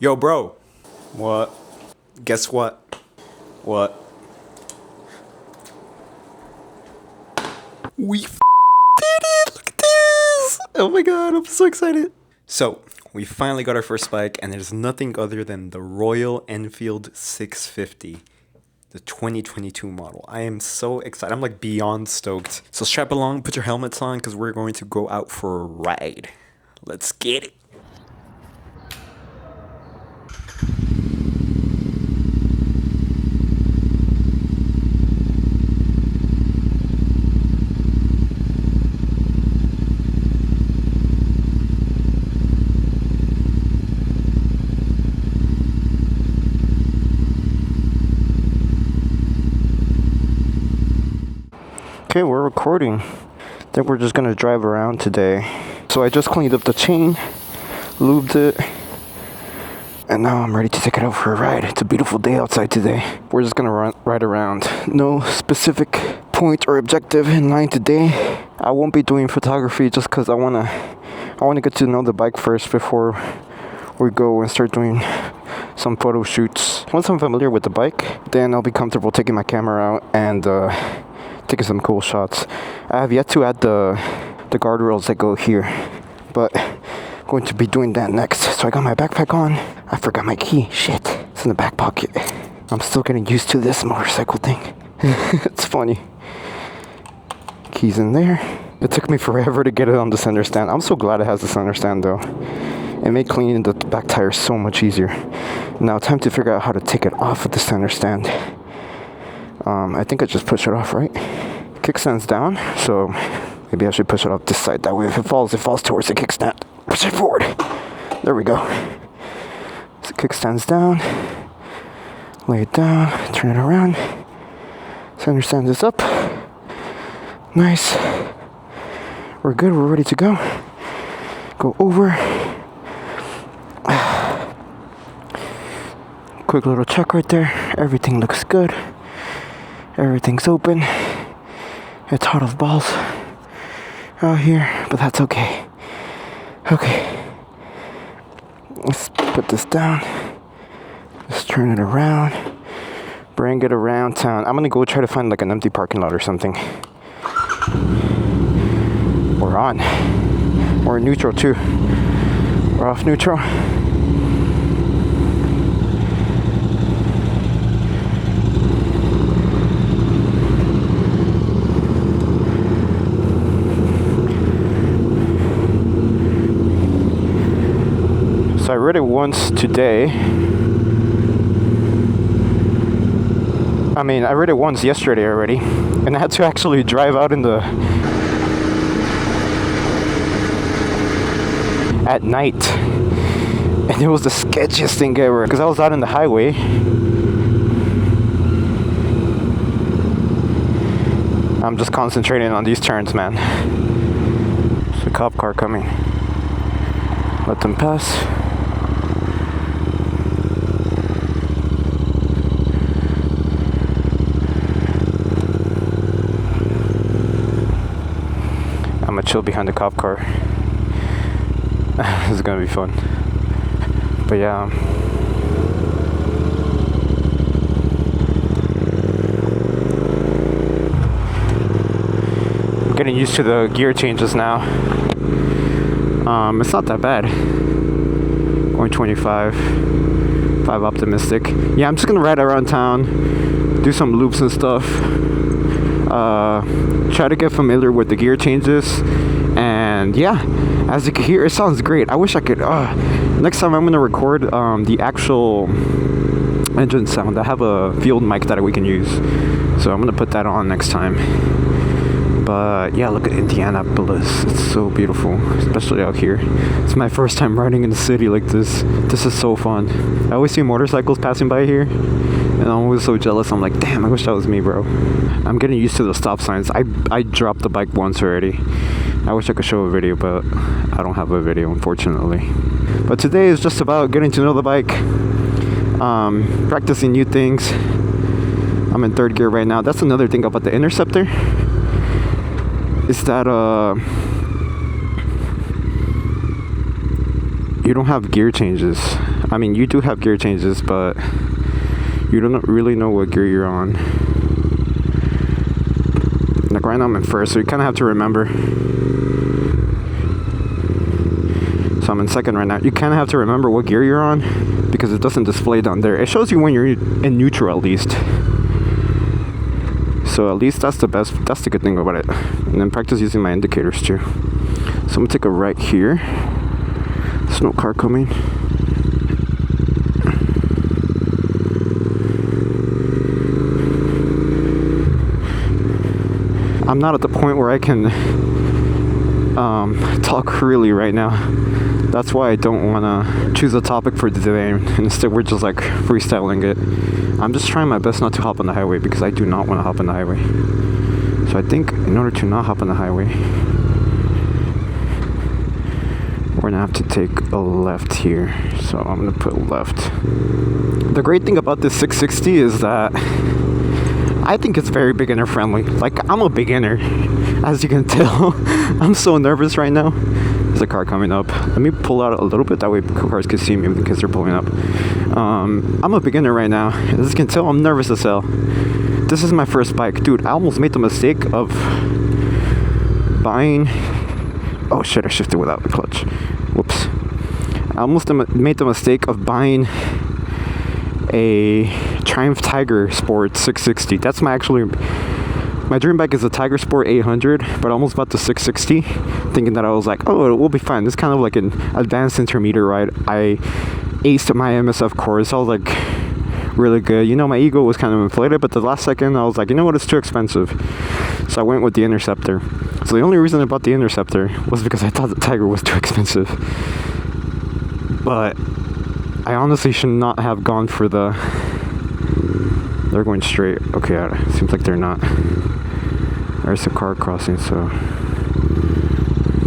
Yo, bro. What? Guess what? What? We did it! Look at this! Oh my god, I'm so excited. So, we finally got our first bike, and it is nothing other than the Royal Enfield 650. The 2022 model. I am so excited. I'm like beyond stoked. So strap along, put your helmets on, because we're going to go out for a ride. Let's get it. Okay, we're recording. I think we're just gonna drive around today. So I just cleaned up the chain, lubed it, and now I'm ready to take it out for a ride. It's a beautiful day outside today. We're just gonna ride around. No specific point or objective in mind today. I won't be doing photography just because I wanna get to know the bike first before we go and start doing some photo shoots. Once I'm familiar with the bike, then I'll be comfortable taking my camera out and taking some cool shots. I have yet to add the guardrails that go here, but I'm going to be doing that next. So I got my backpack on. I forgot my key. Shit, it's in the back pocket. I'm still getting used to this motorcycle thing. It's funny. Keys in there. It took me forever to get it on the center stand. I'm so glad it has the center stand though. It made cleaning the back tires so much easier. Now time to figure out how to take it off of the center stand. I think I just push it off, right? Kickstand's down, so maybe I should push it off this side. That way if it falls towards the kickstand. Push it forward. There we go. So kickstand's down. Lay it down. Turn it around. Center stand is up. Nice. We're good. We're ready to go. Go over. Quick little check right there. Everything looks good. Everything's open. It's hot as balls out here, but that's okay. Okay. Let's put this down. Let's turn it around. Bring it around town. I'm gonna go try to find like an empty parking lot or something. We're on. We're in neutral too. We're off neutral. I read it once today. I read it once yesterday already, and I had to actually drive out in the at night, and it was the sketchiest thing ever because I was out in the highway. I'm just concentrating on these turns, man. There's a cop car coming. Let them pass. I'm gonna chill behind the cop car. This is gonna be fun. But yeah. I'm getting used to the gear changes now. It's not that bad. Going 25. 5 optimistic. Yeah, I'm just gonna ride around town, do some loops and stuff. Try to get familiar with the gear changes, and yeah, as you can hear, it sounds great. I wish I could. Next time I'm gonna record the actual engine sound. I have a field mic that we can use, so I'm gonna put that on next time. But yeah, look at Indianapolis. It's so beautiful, especially out here. It's my first time riding in the city like this. This is so fun. I always see motorcycles passing by here, and I'm always so jealous. I'm like, damn, I wish that was me, bro. I'm getting used to the stop signs. I dropped the bike once already. I wish I could show a video, but I don't have a video, unfortunately. But today is just about getting to know the bike, practicing new things. I'm in third gear right now. That's another thing about the Interceptor, is that you don't have gear changes. I mean, you do have gear changes, but you don't really know what gear you're on. Like right now I'm in first, so you kind of have to remember. So I'm in second right now. You kind of have to remember what gear you're on because it doesn't display down there. It shows you when you're in neutral at least. So at least that's the good thing about it. And then practice using my indicators too. So I'm gonna take a right here. There's no car coming. I'm not at the point where I can talk freely right now. That's why I don't want to choose a topic for today. Instead, we're just like freestyling it. I'm just trying my best not to hop on the highway because I do not want to hop on the highway. So I think in order to not hop on the highway, we're going to have to take a left here. So I'm going to put left. The great thing about this 660 is that I think it's very beginner friendly. Like, I'm a beginner, as you can tell. I'm so nervous right now. There's a car coming up. Let me pull out a little bit, that way cars can see me because they're pulling up. I'm a beginner right now. As you can tell, I'm nervous as hell. This is my first bike. Dude, I almost made the mistake of buying... Oh shit, I shifted without the clutch. Whoops. I almost made the mistake of buying a Triumph Tiger Sport 660. That's my dream bike is a Tiger Sport 800, but I almost bought the 660, thinking that I was like, oh, it will be fine. This is kind of like an advanced intermediate ride. I aced my MSF course. I was like, really good. You know, my ego was kind of inflated, but the last second I was like, you know what, it's too expensive. So I went with the Interceptor. So the only reason I bought the Interceptor was because I thought the Tiger was too expensive. But I honestly should not have gone for the... They're going straight. Okay, seems like they're not. There's a car crossing, so...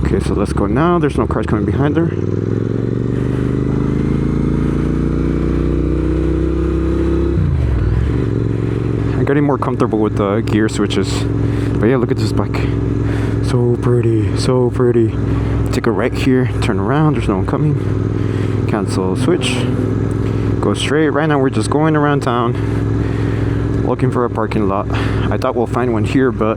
Okay, so let's go now. There's no cars coming behind her. I'm getting more comfortable with the gear switches. But yeah, look at this bike. So pretty, so pretty. Take a right here, turn around, there's no one coming. Cancel switch. Go straight. Right now we're just going around town, looking for a parking lot. I thought we'll find one here, but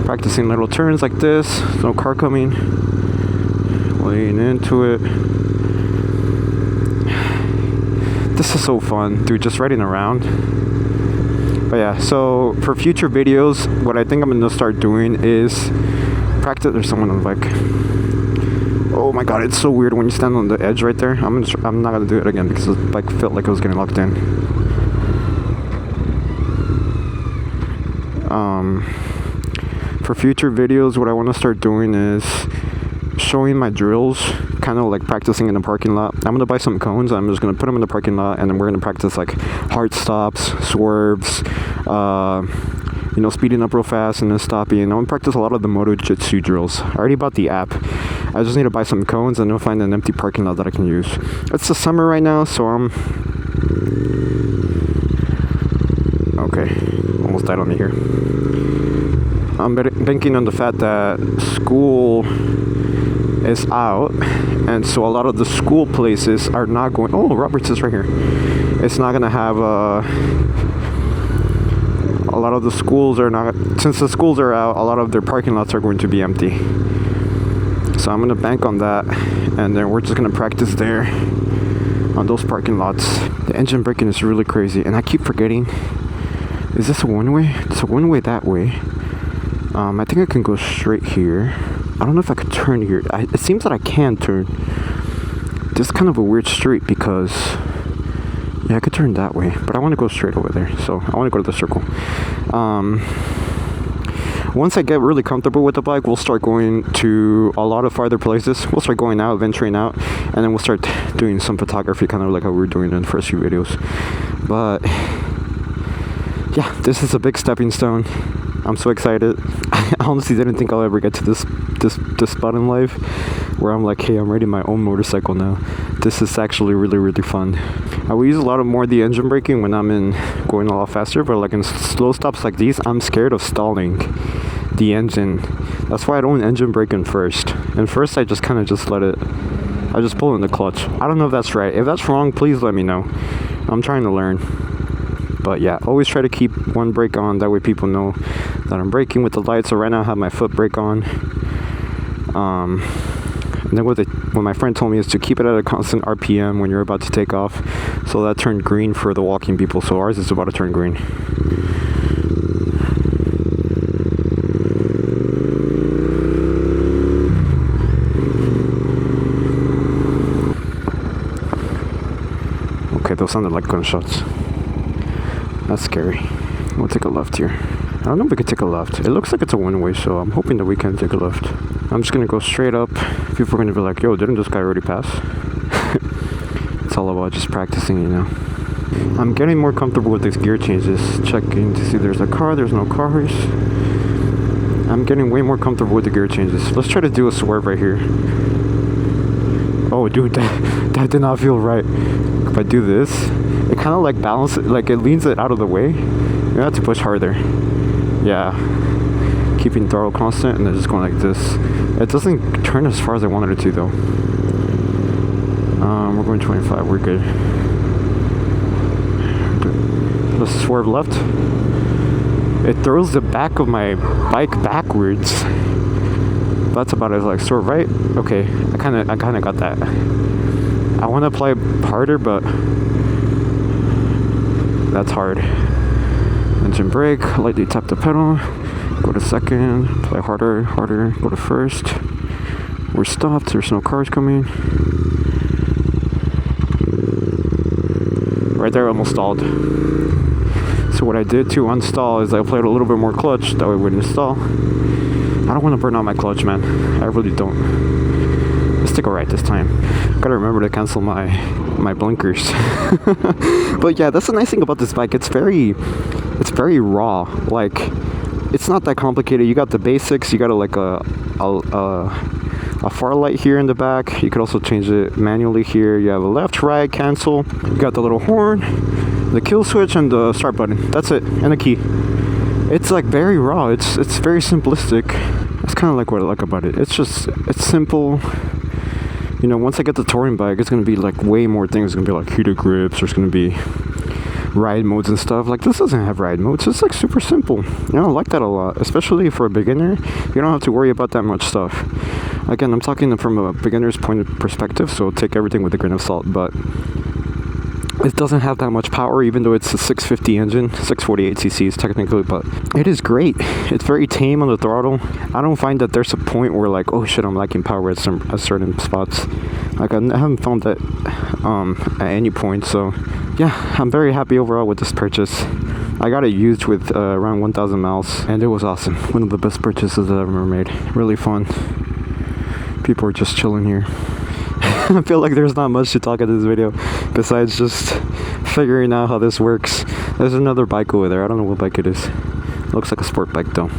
practicing little turns like this. No car coming. Lean into it. This is so fun, dude, just riding around. But yeah, so for future videos, what I think I'm gonna start doing is practice. There's someone on the bike. Oh my god, it's so weird when you stand on the edge right there. I'm not gonna do it again because the bike felt like it was getting locked in. For future videos, what I want to start doing is showing my drills, kind of like practicing in the parking lot. I'm gonna buy some cones. I'm just gonna put them in the parking lot, and then we're gonna practice like hard stops, swerves, you know, speeding up real fast and then stopping. I'm gonna practice a lot of the Moto Jitsu drills. I already bought the app. I just need to buy some cones and then find an empty parking lot that I can use. It's the summer right now, so I'm... Okay, almost died on me here. I'm banking on the fact that school is out, and so a lot of the school places are not going... Oh, Roberts is right here. It's not gonna have a lot of the schools are not... Since the schools are out, a lot of their parking lots are going to be empty. So I'm gonna bank on that, and then we're just gonna practice there on those parking lots. The engine braking is really crazy, and I keep forgetting. Is this a one-way? It's a one-way that way. I think I can go straight here. I don't know if I could turn here. It seems that I can turn. This is kind of a weird street because... Yeah, I could turn that way, but I want to go straight over there. So I want to go to the circle. Once I get really comfortable with the bike, we'll start going to a lot of farther places. We'll start going out, venturing out, and then we'll start doing some photography, kind of like how we were doing in the first few videos. But yeah, this is a big stepping stone. I'm so excited. I honestly didn't think I'll ever get to this spot in life where I'm like, hey, I'm riding my own motorcycle now. This is actually really, really fun. I will use a lot more of the engine braking when I'm going a lot faster, but like in slow stops like these, I'm scared of stalling the engine. That's why I don't engine brake in first. And first, I just kind of just let it I just pull in the clutch. I don't know if that's right. If that's wrong, please let me know. I'm trying to learn. But yeah, always try to keep one brake on. That way people know that I'm braking with the lights. So right now I have my foot brake on. And then what my friend told me is to keep it at a constant RPM when you're about to take off. So that turned green for the walking people. So ours is about to turn green. Okay, those sounded like gunshots. That's scary. We'll take a left here. I don't know if we could take a left. It looks like it's a one-way, so I'm hoping that we can take a left. I'm just gonna go straight up. People are gonna be like, yo, didn't this guy already pass? It's all about just practicing, you know. I'm getting more comfortable with these gear changes. Checking to see there's a car, there's no cars. I'm getting way more comfortable with the gear changes. Let's try to do a swerve right here. Oh, dude, that did not feel right. If I do this, it kind of like balances, like it leans it out of the way. You have to push harder. Yeah. Keeping throttle constant and then just going like this. It doesn't turn as far as I wanted it to though. We're going 25, we're good. Let's swerve left. It throws the back of my bike backwards. That's about it. Like swerve right. Okay, I kind of got that. I want to apply harder, but that's hard. Engine brake, lightly tap the pedal, go to second, apply harder, go to first. We're stopped, there's no cars coming. Right there, I almost stalled. So what I did to unstall is I applied a little bit more clutch, that way it wouldn't stall. I don't want to burn out my clutch, man. I really don't. Let's take a right this time. Gotta remember to cancel my blinkers. But yeah, that's the nice thing about this bike. It's very raw. Like, it's not that complicated. You got the basics. You got like a far light here in the back. You could also change it manually here. You have a left, right, cancel. You got the little horn, the kill switch, and the start button. That's it, and a key. It's like very raw. It's very simplistic. That's kind of like what I like about it. It's simple. You know, once I get the touring bike, it's gonna be like way more things. It's gonna be like heated grips. There's gonna be ride modes and stuff. Like, this doesn't have ride modes. It's like super simple. You know, I like that a lot, especially for a beginner. You don't have to worry about that much stuff. Again, I'm talking from a beginner's point of perspective, so take everything with a grain of salt. But it doesn't have that much power, even though it's a 650 engine, 648 cc's technically, but it is great. It's very tame on the throttle. I don't find that there's a point where like, oh shit, I'm lacking power at certain spots. Like, I haven't found that at any point. So yeah, I'm very happy overall with this purchase. I got it used with around 1,000 miles, and it was awesome. One of the best purchases I've ever made. Really fun. People are just chilling here. I feel like there's not much to talk in this video besides just figuring out how this works. There's another bike over there. I don't know what bike it is. Looks like a sport bike though.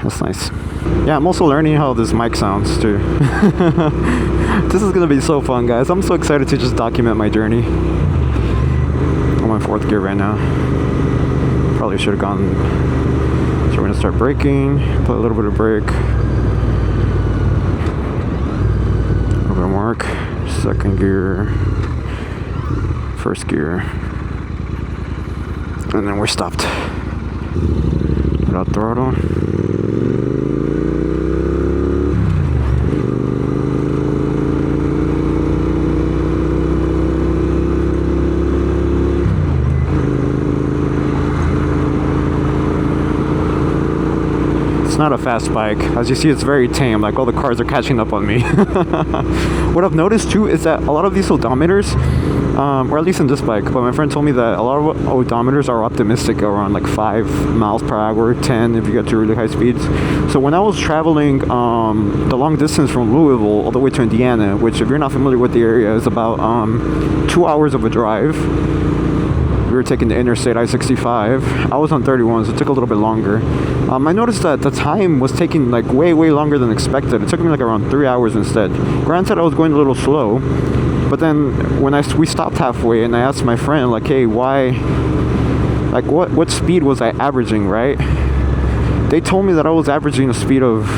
That's nice. Yeah, I'm also learning how this mic sounds too. This is gonna be so fun, guys. I'm so excited to just document my journey. I'm on 4th gear right now. Probably should have gone. So we're gonna start braking, put a little bit of brake. Mark, 2nd gear, 1st gear, and then we're stopped. Without throttle. Not a fast bike. As you see, it's very tame. Like, all the cars are catching up on me. What I've noticed too is that a lot of these odometers, or at least in this bike, but my friend told me that a lot of odometers are optimistic around like 5 miles per hour, 10 if you get to really high speeds. So when I was traveling the long distance from Louisville all the way to Indiana, which if you're not familiar with the area is about 2 hours of a drive. We were taking the interstate I-65. I was on 31, so it took a little bit longer. I noticed that the time was taking like way longer than expected. It took me like around 3 hours instead. Granted, I was going a little slow, but then when we stopped halfway and I asked my friend like, hey, why, like what speed was I averaging, right? They told me that I was averaging a speed of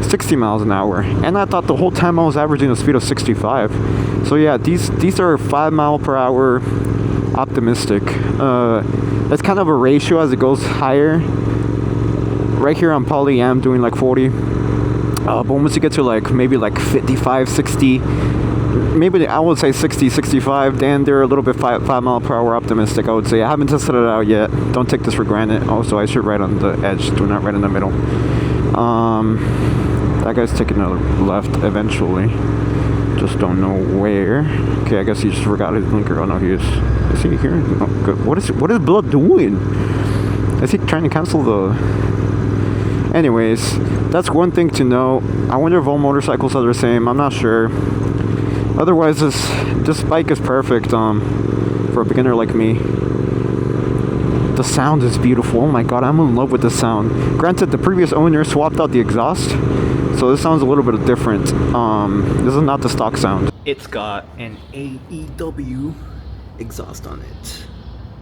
60 miles an hour, and I thought the whole time I was averaging a speed of 65. So yeah, these are 5 mile per hour optimistic. That's kind of a ratio as it goes higher. Right here on Poly I'm doing like 40, but once you get to like maybe like 55, 60, maybe I would say 60, 65, then they're a little bit 5 mile per hour optimistic, I would say. I haven't tested it out yet. Don't take this for granted. Also, I should ride on the edge, do not ride in the middle. That guy's taking a left eventually. Just don't know where. Okay, I guess he just forgot his blinker. Oh no, he is. Is he here? Oh, good. What is Blood doing? Is he trying to cancel the... Anyways, that's one thing to know. I wonder if all motorcycles are the same. I'm not sure. Otherwise, this bike is perfect for a beginner like me. The sound is beautiful. Oh my god, I'm in love with the sound. Granted, the previous owner swapped out the exhaust, so this sounds a little bit different. This is not the stock sound. It's got an AEW exhaust on it.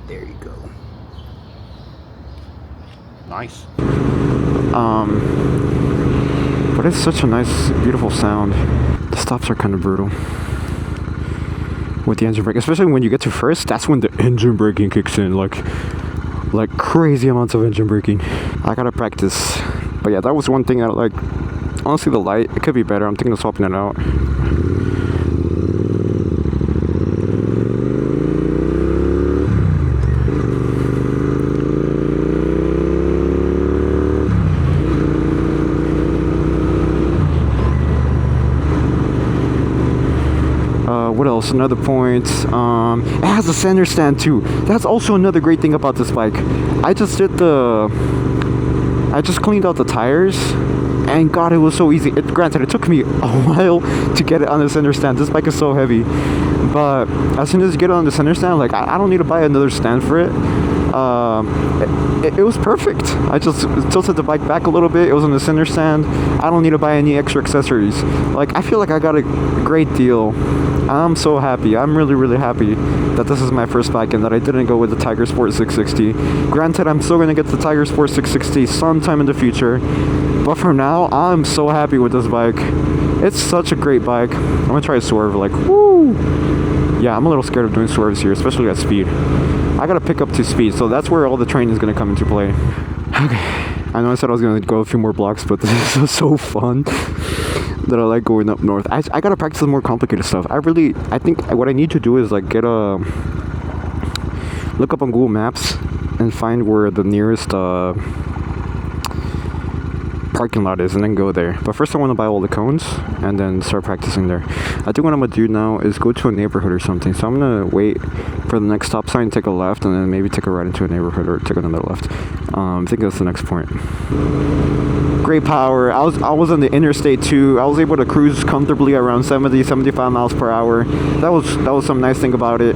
There you go. Nice. But it's such a nice, beautiful sound. The stops are kind of brutal with the engine brake, especially when you get to first. That's when the engine braking kicks in, like crazy amounts of engine braking. I gotta practice. But yeah, that was one thing I like. Honestly, the light, it could be better. I'm thinking of swapping it out. What else? Another point. It has a center stand too. That's also another great thing about this bike. I just cleaned out the tires, and God, it was so easy. Granted, it took me a while to get it on the center stand. This bike is so heavy, but as soon as you get it on the center stand, like I don't need to buy another stand for it. It was perfect. I just tilted the bike back a little bit. It was on the center stand. I don't need to buy any extra accessories. Like, I feel like I got a great deal. I'm so happy. I'm really, really happy that this is my first bike and that I didn't go with the Tiger Sport 660. Granted, I'm still going to get the Tiger Sport 660 sometime in the future. But for now, I'm so happy with this bike. It's such a great bike. I'm going to try to swerve, like, woo! Yeah, I'm a little scared of doing swerves here, especially at speed. I gotta pick up to speed, so that's where all the training is gonna come into play. Okay, I know I said I was gonna go a few more blocks, but this is so fun that I like going up north. I gotta practice the more complicated stuff. I think what I need to do is like look up on Google Maps and find where the nearest parking lot is and then go there. But first I want to buy all the cones and then start practicing there. I think what I'm gonna do now is go to a neighborhood or something. So I'm gonna wait for the next stop sign, take a left, and then maybe take a right into a neighborhood or take another left. I think that's the next point. Great power. I was on the interstate too. I was able to cruise comfortably around 70-75 miles per hour. That was some nice thing about it.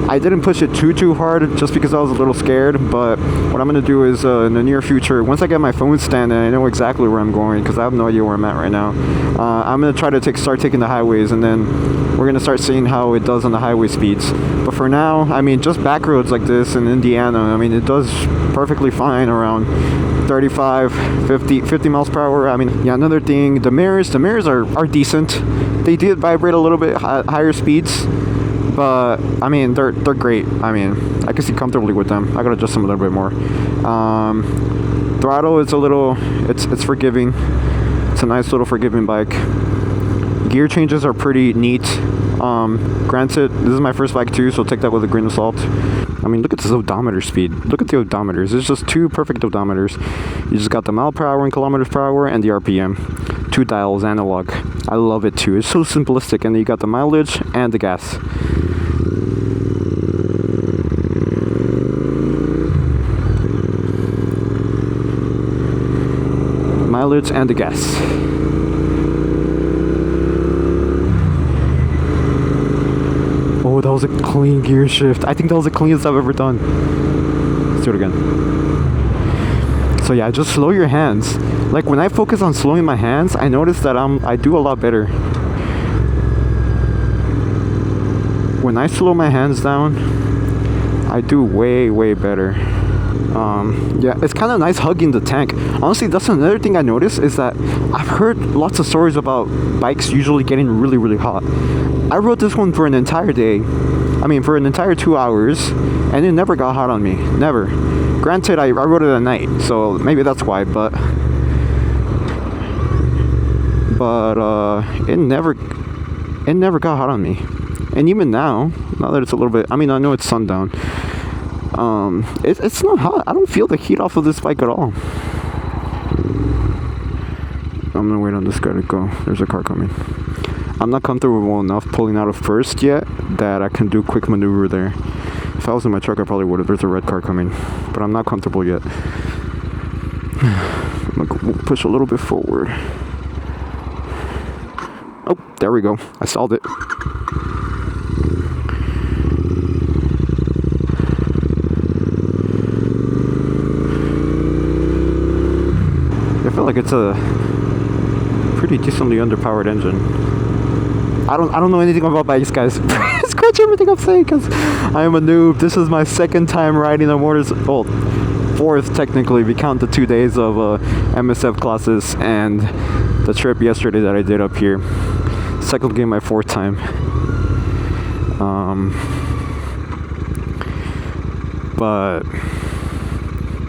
I didn't push it too hard just because I was a little scared, but what I'm gonna do is in the near future, once I get my phone stand and I know exactly where I'm going, because I have no idea where I'm at right now, I'm gonna try to start taking the highways, and then we're gonna start seeing how it does on the highway speeds. But for now, I mean, just back roads like this in Indiana, I mean, it does perfectly fine around 35, 50 miles per hour. I mean, yeah, another thing, the mirrors are decent. They did vibrate a little bit higher speeds, but I mean, they're great. I mean, I can see comfortably with them. I gotta adjust them a little bit more. Throttle is a little, it's forgiving. It's a nice little forgiving bike. Gear changes are pretty neat. Granted, this is my first bike too, so take that with a grain of salt. I mean, look at this odometer speed. Look at the odometers. It's just two perfect odometers. You just got the mile per hour and kilometers per hour and the RPM. 2 dials, analog. I love it too. It's so simplistic. And then you got the mileage and the gas. Mileage and the gas. Oh, that was a clean gear shift. I think that was the cleanest I've ever done. Let's do it again. So yeah, just slow your hands. Like when I focus on slowing my hands, I notice that I do a lot better. When I slow my hands down, I do way better. Yeah, it's kind of nice hugging the tank. Honestly, that's another thing I noticed is that I've heard lots of stories about bikes usually getting really, really hot. I rode this one for an entire day. I mean, for an entire 2 hours, and it never got hot on me. Never. Granted, I rode it at night, so maybe that's why, but it never got hot on me. And even now that it's a little bit, I mean, I know it's sundown, it's not hot. I don't feel the heat off of this bike at all. I'm gonna wait on this guy to go. There's a car coming. I'm not comfortable enough pulling out of first yet that I can do quick maneuver there. If I was in my truck, I probably would have. There's a red car coming, but I'm not comfortable yet. I'm gonna push a little bit forward. Oh, there we go. I stalled it. I feel like it's a pretty decently underpowered engine. I don't know anything about bikes, guys. Scratch everything I'm saying, because I am a noob. This is my second time riding a well, fourth technically. We count the 2 days of MSF classes and the trip yesterday that I did up here. Second game, my fourth time. But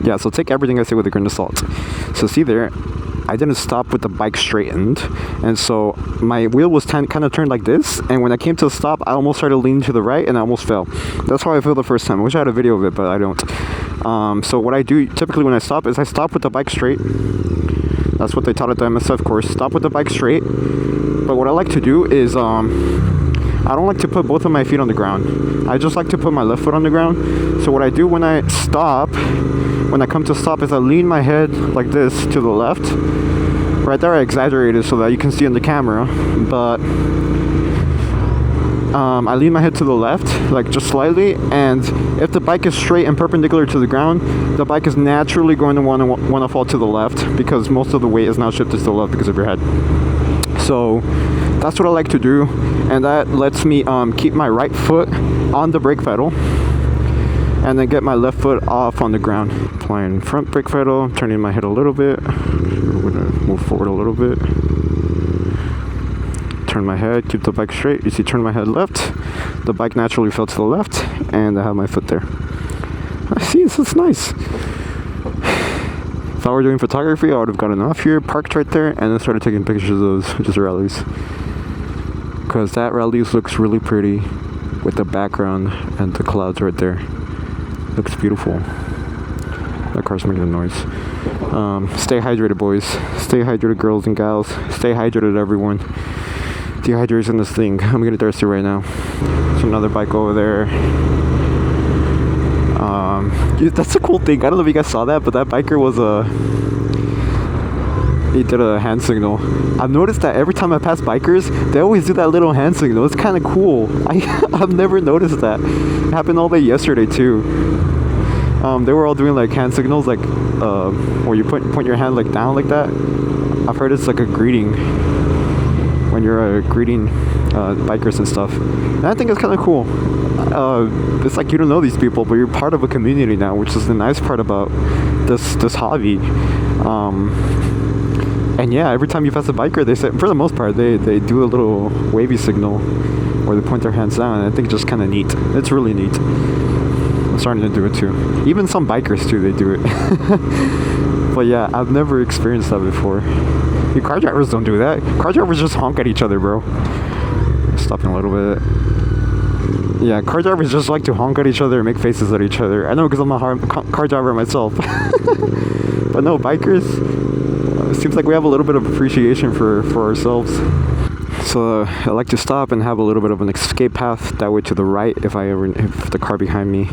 yeah, so take everything I say with a grain of salt. So see there, I didn't stop with the bike straightened, and so my wheel was kind of turned like this, and when I came to a stop, I almost started leaning to the right and I almost fell. That's how I fell the first time. I wish I had a video of it, but I don't. So what I do typically when I stop is I stop with the bike straight. That's what they taught at the MSF course. Stop with the bike straight. But what I like to do is I don't like to put both of my feet on the ground. I just like to put my left foot on the ground. So what I do when I stop, when I come to stop, is I lean my head like this to the left. Right there I exaggerated so that you can see in the camera, but I lean my head to the left, like just slightly, and if the bike is straight and perpendicular to the ground, the bike is naturally going to want to fall to the left, because most of the weight is now shifted to the left because of your head. So that's what I like to do, and that lets me keep my right foot on the brake pedal and then get my left foot off on the ground. Applying front brake pedal, turning my head a little bit. We're gonna move forward a little bit. Turn my head, keep the bike straight. You see, turn my head left. The bike naturally fell to the left, and I have my foot there. See, this is nice. If I were doing photography, I would have gotten off here, parked right there, and then started taking pictures of those just rallies. Because that rallies looks really pretty with the background and the clouds right there. Looks beautiful. That car's making a noise. Stay hydrated, boys. Stay hydrated, girls and gals. Stay hydrated, everyone. Dehydration this thing. I'm getting thirsty right now. There's another bike over there. That's a cool thing. I don't know if you guys saw that, but that biker was he did a hand signal. I've noticed that every time I pass bikers, they always do that little hand signal. It's kind of cool. I've never noticed that. It happened all day yesterday too. They were all doing like hand signals, like where you point your hand like down like that. I've heard it's like a greeting when you're greeting bikers and stuff. And I think it's kind of cool. It's like you don't know these people, but you're part of a community now, which is the nice part about this hobby. And yeah, every time you pass a biker, they say, for the most part, they do a little wavy signal where they point their hands down, and I think it's just kind of neat. It's really neat. I'm starting to do it too. Even some bikers too, they do it. But yeah, I've never experienced that before. Car drivers don't do that. Car drivers just honk at each other, bro. Stopping a little bit. Yeah, car drivers just like to honk at each other and make faces at each other. I know, because I'm a car driver myself. But no, bikers, it seems like we have a little bit of appreciation for ourselves. So I like to stop and have a little bit of an escape path that way to the right if the car behind me.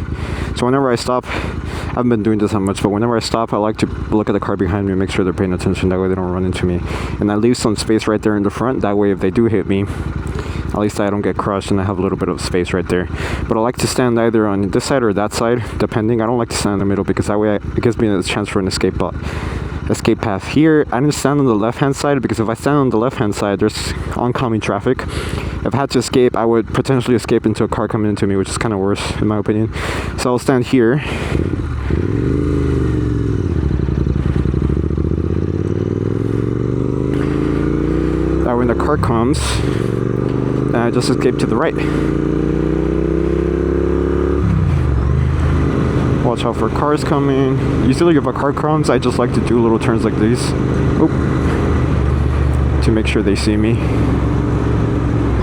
So whenever I stop, I haven't been doing this that much, but whenever I stop, I like to look at the car behind me and make sure they're paying attention. That way they don't run into me. And I leave some space right there in the front. That way if they do hit me, at least I don't get crushed and I have a little bit of space right there. But I like to stand either on this side or that side, depending. I don't like to stand in the middle because that way it gives me a chance for an escape path. Here I didn't stand on the left hand side because if I stand on the left hand side, there's oncoming traffic. If I had to escape, I would potentially escape into a car coming into me, which is kind of worse in my opinion. So I'll stand here That when the car comes, I just escape to the right. Watch out for cars coming. Usually if a car comes, I just like to do little turns like these. Oop. To make sure they see me.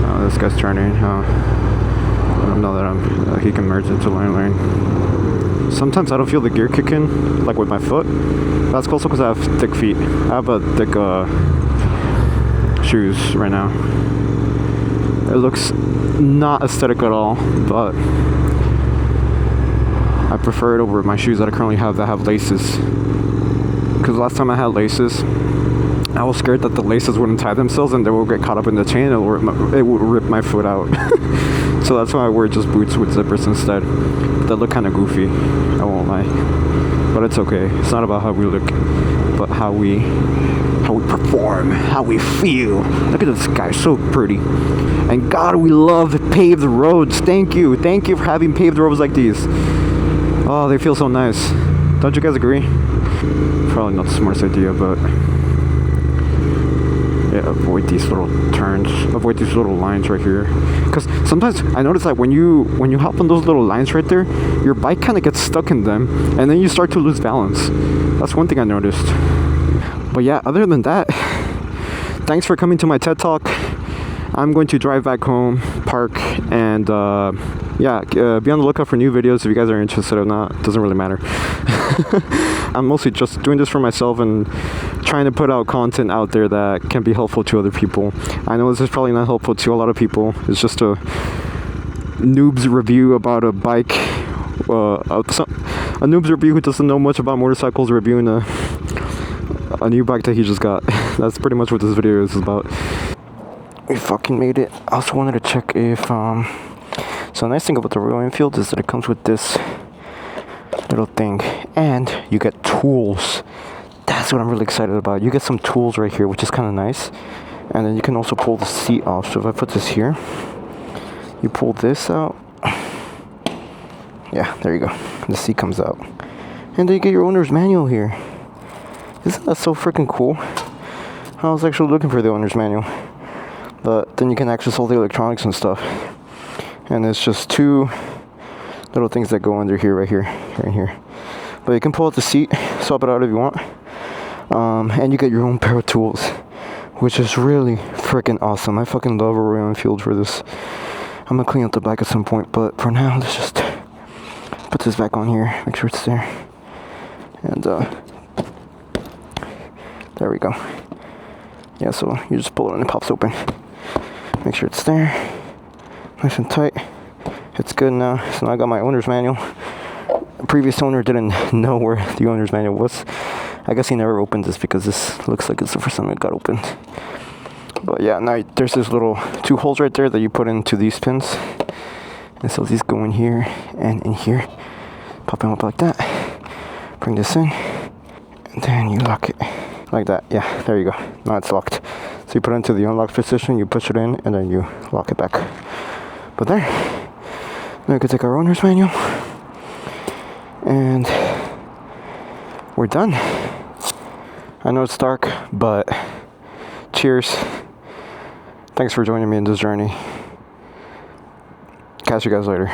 Oh, this guy's turning. I don't know that he can merge into lane. Sometimes I don't feel the gear kicking, like with my foot. That's also because I have thick feet. I have a thick shoes right now. It looks not aesthetic at all, but I prefer it over my shoes that I currently have that have laces. Because last time I had laces, I was scared that the laces wouldn't tie themselves and they would get caught up in the chain and it would rip my foot out. So that's why I wear just boots with zippers instead. But they look kind of goofy, I won't lie. But it's okay. It's not about how we look, but how we perform, how we feel. Look at this guy, so pretty. And God, we love paved roads. Thank you for having paved roads like these. Oh, they feel so nice. Don't you guys agree? Probably not the smartest idea, but yeah, avoid these little turns, avoid these little lines right here. Because sometimes I notice that when you hop on those little lines right there, your bike kind of gets stuck in them, and then you start to lose balance. That's one thing I noticed. But yeah, other than that, thanks for coming to my TED Talk. I'm going to drive back home, park, and be on the lookout for new videos if you guys are interested or not. It doesn't really matter. I'm mostly just doing this for myself and trying to put out content out there that can be helpful to other people. I know this is probably not helpful to a lot of people. It's just a noob's review about a bike. A noob's review who doesn't know much about motorcycles reviewing a new bike that he just got. That's pretty much what this video is about. We fucking made it. I also wanted to check if so the nice thing about the Royal Enfield is that it comes with this little thing and you get tools. That's what I'm really excited about. You get some tools right here, which is kind of nice. And then you can also pull the seat off. So if I put this here, you pull this out. Yeah, there you go. The seat comes out. And then you get your owner's manual here. Isn't that so freaking cool? I was actually looking for the owner's manual. But then you can access all the electronics and stuff. And it's just two little things that go under here, right here. But you can pull out the seat, swap it out if you want. And you get your own pair of tools, which is really freaking awesome. I fucking love a Royal Enfield for this. I'm gonna clean up the bike at some point, but for now, let's just put this back on here, make sure it's there. And there we go. Yeah, so you just pull it and it pops open. Make sure it's there, nice and tight. It's good now. So now I got my owner's manual. The previous owner didn't know where the owner's manual was. I guess he never opened this because this looks like it's the first time it got opened. But yeah, now there's this little two holes right there that you put into these pins. And so these go in here and in here. Pop them up like that. Bring this in. And then you lock it like that. Yeah, there you go. Now it's locked. So you put it into the unlocked position, you push it in, and then you lock it back. But there. Now we can take our owner's manual. And we're done. I know it's dark, but cheers. Thanks for joining me in this journey. Catch you guys later.